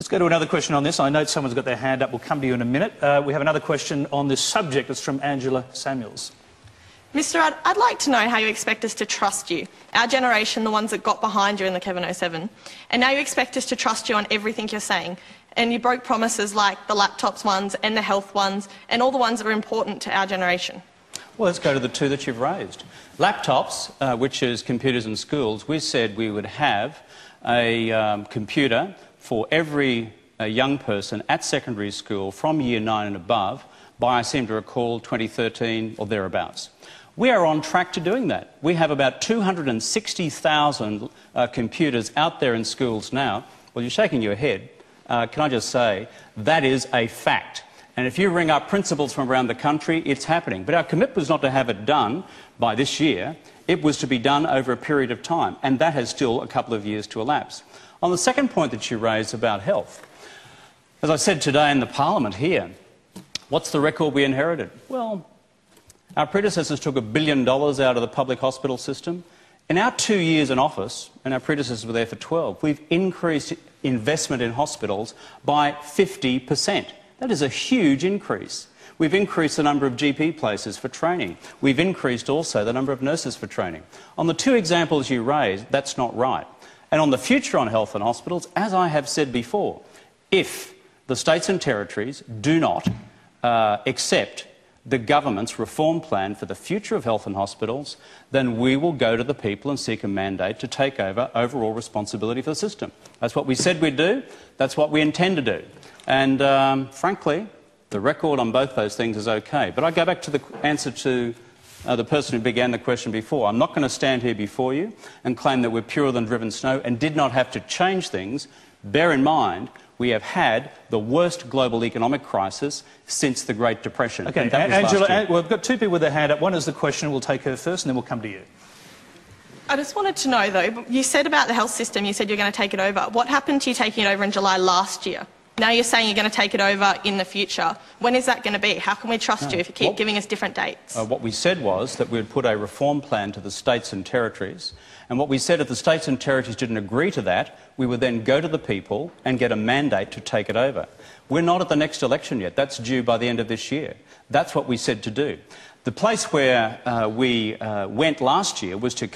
Let's go to another question on this. I note someone's got their hand up. We'll come to you in a minute. We have another question on this subject. It's from Angela Samuels. Mr. Rudd, I'd like to know how you expect us to trust you, our generation, the ones that got behind you in the Kevin 07, and now you expect us to trust you on everything you're saying. And you broke promises like the laptops ones and the health ones and all the ones that are important to our generation. Well, let's go to the two that you've raised. Laptops, which is computers in schools, we said we would have a computer for every young person at secondary school from year 9 and above by, I seem to recall, 2013 or thereabouts. We are on track to doing that. We have about 260,000 computers out there in schools now. Well, you're shaking your head. Can I just say, that is a fact. And if you ring up principals from around the country, it's happening. But our commitment was not to have it done by this year. It was to be done over a period of time, and that has still a couple of years to elapse. On the second point that you raised about health, as I said today in the Parliament here, what's the record we inherited? Well, our predecessors took $1 billion out of the public hospital system. In our 2 years in office, and our predecessors were there for 12, we've increased investment in hospitals by 50%. That is a huge increase. We've increased the number of GP places for training. We've increased also the number of nurses for training. On the two examples you raised, that's not right. And on the future on health and hospitals, as I have said before, if the states and territories do not accept the government's reform plan for the future of health and hospitals, then we will go to the people and seek a mandate to take over overall responsibility for the system. That's what we said we'd do. That's what we intend to do. And frankly, the record on both those things is okay. But I go back to the answer to the person who began the question before. I'm not going to stand here before you and claim that we're purer than driven snow and did not have to change things. Bear in mind, we have had the worst global economic crisis since the Great Depression. Okay, Angela, we've got two people with their hand up. One is the question. We'll take her first and then we'll come to you. I just wanted to know, though, you said about the health system, you said you're going to take it over. What happened to you taking it over in July last year? Now you're saying you're going to take it over in the future. When is that going to be? How can we trust you if you keep giving us different dates? What we said was that we would put a reform plan to the states and territories, and what we said, if the states and territories didn't agree to that, we would then go to the people and get a mandate to take it over. We're not at the next election yet. That's due by the end of this year. That's what we said to do. The place where we went last year was to